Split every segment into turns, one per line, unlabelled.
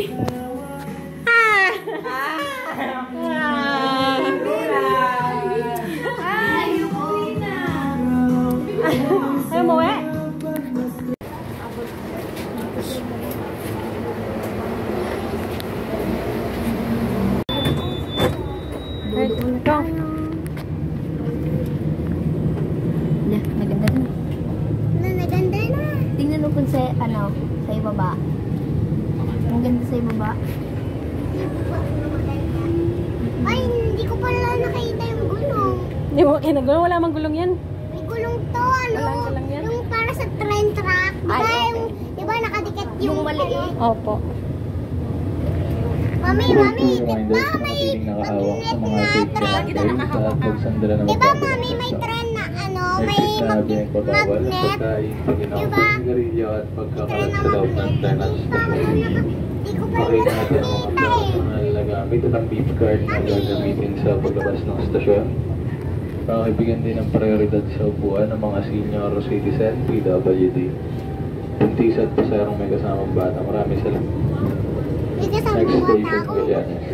Mami. Ayaw mo eh? Ito.
Maganda na. Maganda na. Tingnan mo kung sa, sa ibaba. Ang ganda sa ibaba. Ay, hindi ko pala nakita yung gulong.
Hindi mo kinagulong? Wala mang gulong yan.
May gulong to,
Walang gulong yan.
Yung para sa train track. Diba nakadikit yung maliit?
Opo.
Mami, diba may magnet na train? Diba mami, may train na may magnet? Diba? Train na magnet. Hindi ko pa rin nakikita eh.
Gamit at ang beep card na gagamitin sa paglabas ng stasyon. Pakibigyan din ng prioridad sa upuan ng mga senior citizen, PWD. Buntis at pasayarong may kasamang bata. Marami sila.
May kasamang bata ako.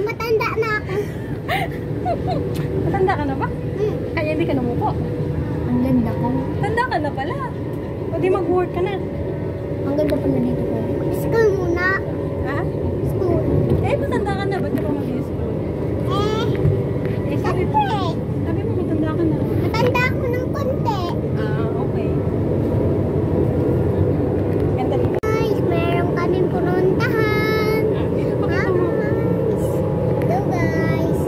Matanda na ako.
Matanda ka na ba? Kaya hindi ka namupo.
Ang ganda ko.
Tanda ka na pala. O di mag-work ka na.
Ang ganda pala dito ko. School muna.
Ha?
School.
Eh, matanda ka na. Ba't ka pa mag-school?
Sabi
mo, matanda ka na.
Matanda ako ng konti.
Okay. Ganda dito.
Guys, meron kaming pununtahan. Guys. Hello guys.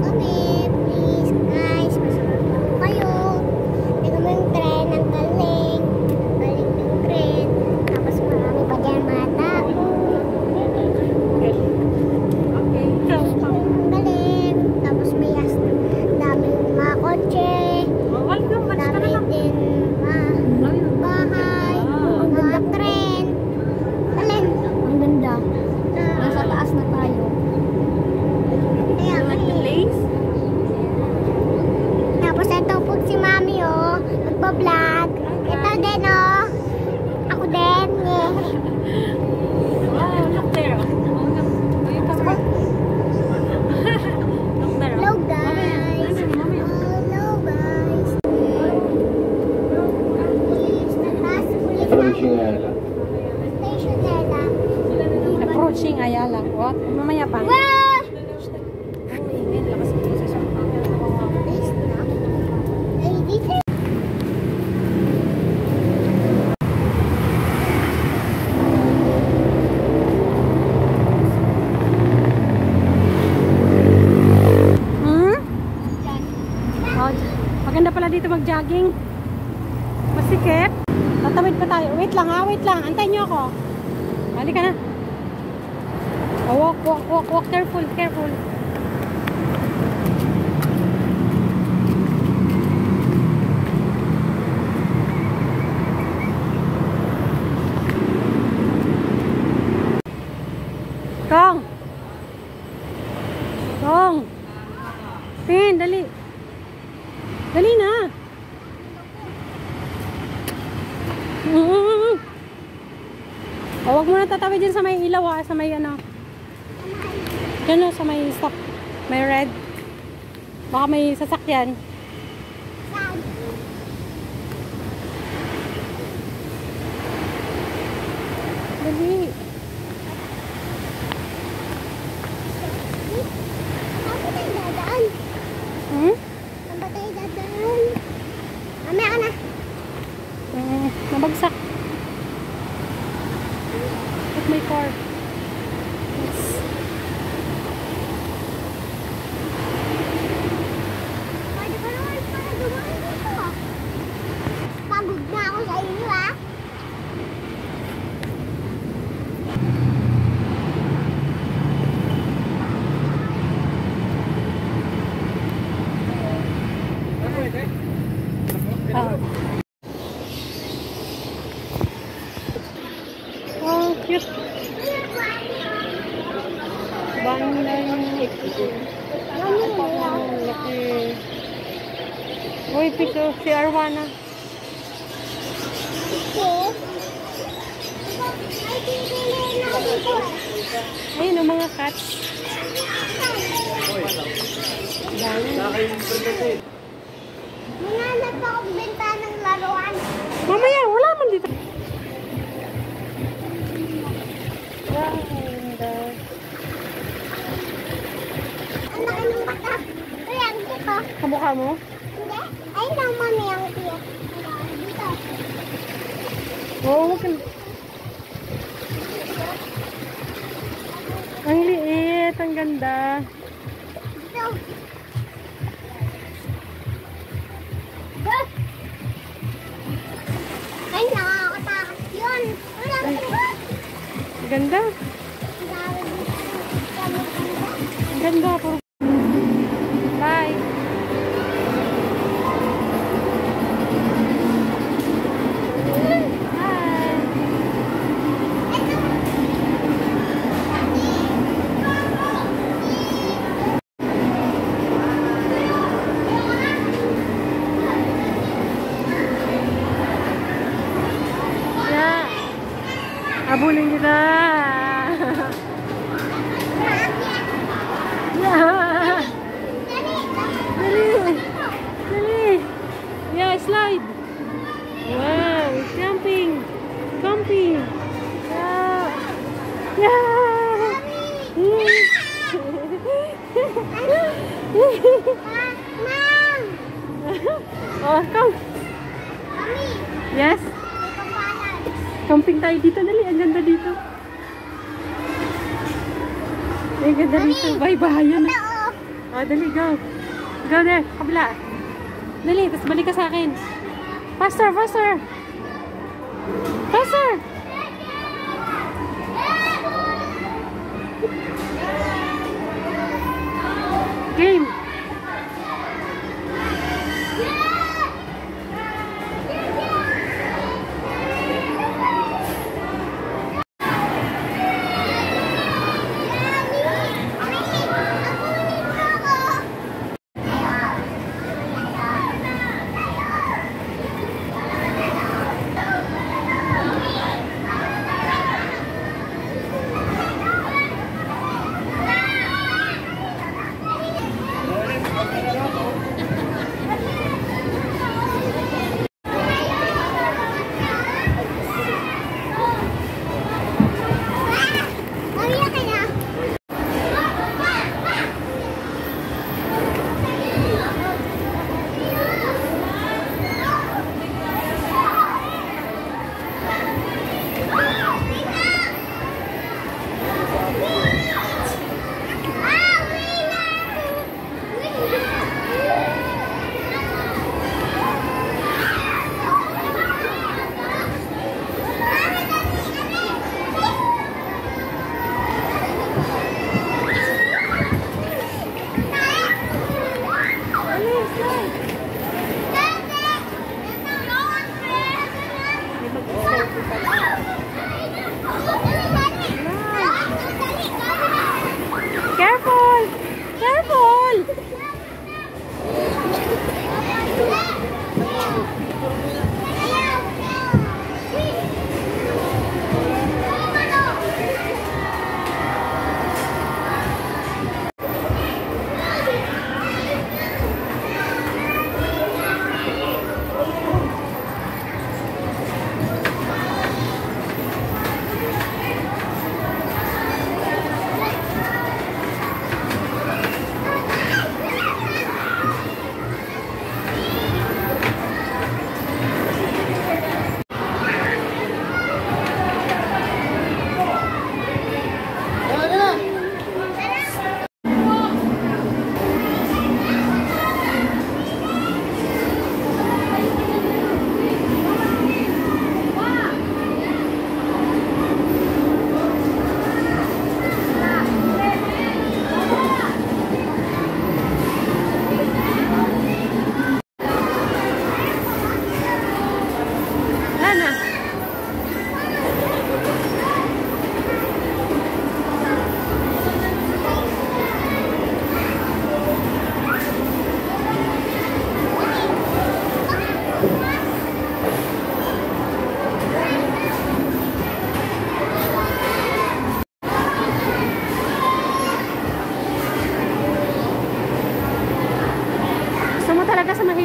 Kami, please guys. Masarap lang kayo. Tingnan mo yung tren, ang galing. Galing yung tren. Tapos marami pa dyan mga tao.
Okay.
Ang galing. Tapos may daming mga kotse. Dami din bahay. Mga tren. Galing. Ang ganda. Nasa taas na tayo. Ayan.
Place?
Tapos ito po si Mami nagpa-vlog. Ito din ako din.
Oh, look there.
Hello guys. Hello guys.
Approaching Ayala.
Station nila.
Approaching Ayala. What? Mamaya pa.
Wow!
Maganda pala dito mag-jogging. Masikip. Tatawid pa tayo. Wait lang ha, wait lang. Antayin niyo ako. Halika na. Oh, walk. Careful. Kong. Pin, dali. Dali na. Huwag mo na tatawid dyan sa may ilaw sa may Yan sa may stop. May red. Baka may sasakyan. Dali.
Saan tayo dadaan? Saan ba tayo dadaan? Mamaya ka na.
Nabagsak. At may car. Yes.
Pwede ka naman para dumaan dito. Pagod na ako sa inyo
Oh, cute. Uy, piso si Arwana.
Ay, pinipili na dito
Ayun, ang mga cats. Dami.
Nanganap akong benta ng laruan.
Mamaya, wala man dito. Wow, ganda.
Ang laki ng mata. Ay, ang dito.
Kamukha mo?
Hindi. Ay, lang mami ang cute. Dito.
Oo, wag ka. Ang liit, ang ganda.
Dito. Ay, nakakatakot yun. Wala ang sagot.
Ang ganda.
Ang dami dito.
Ang ganda. Puro. Bye. Abulin kita. Yeah. Dali. Dali. Yeah, slide. Wow, it's jumping. Camping. Yeah. Yeah.
Ma'am!
Oh, come.
Mami!
Yes.
May kampanan.
Camping tayo dito. Dali, ang ganda dito. Ang ganda dito. Bye-bye.
Ito, oh.
Oh, dali, go. Go there. Kabila. Dali, tapos balik ka sa akin. Faster, faster. Faster. Game.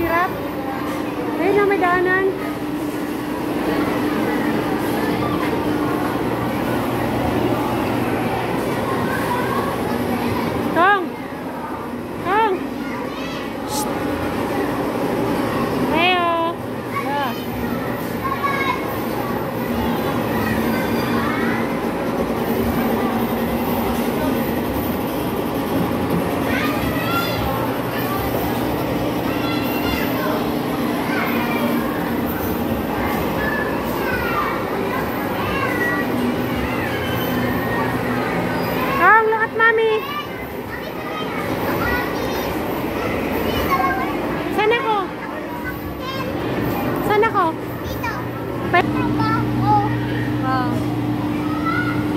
hirap. Ayun na, may daanan. Tong! Tong! Shhh! Ayo! Yeah. Tong, look at mommy! Saan ako? Saan ako?
Dito.
Pa-
Trabaho.
Oh.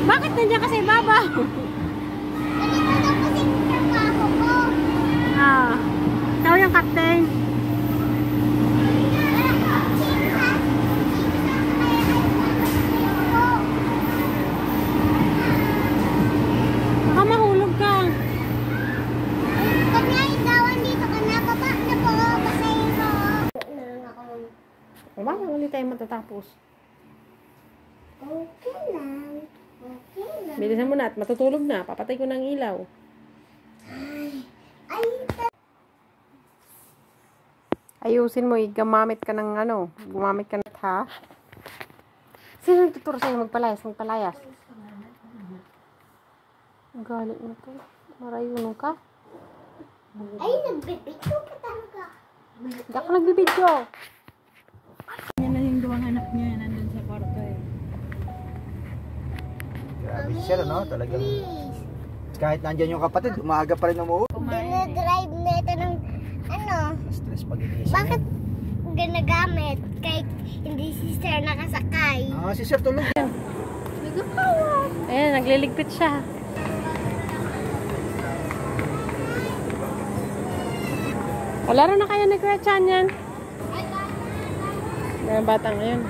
Bakit nandiyan kasi baba?
Ganito daw kasi yung trabaho ko.
Ah. Ikaw yung captain. Baka mahulog ka.
Kanya ikawan dito ka na baba na po. Basahin mo.
Bakit ulit tayo matatapos?
Okay lang. Okay lang.
Bilisan mo na at matutulog na. Papatay ko ng ilaw.
Ay,
Ayusin mo, gumamit ka ng ano. Gumamit ka ng ha? Sino nagtuturo sa'yo magpalayas? Magpalayas. Galit na to. Marayuno ka.
ay nagbibito ka talaga.
Hindi ako nagbibidyo. Yan na yung duwang anak niya. Nandun sa kwarto eh.
Grabe siya, no? Talagang
Please.
kahit nandyan yung kapatid, umaga pa rin umuwi.
Dinadrive nito ng ano.
Stress pag inisip.
Bakit ginagamit kahit hindi si sir nakasakay?
Ah, si Sir tulog.
Ayan, nagliligpit siya. Laro na kayo ni Kuya Chan yan. Yung batang ngayon.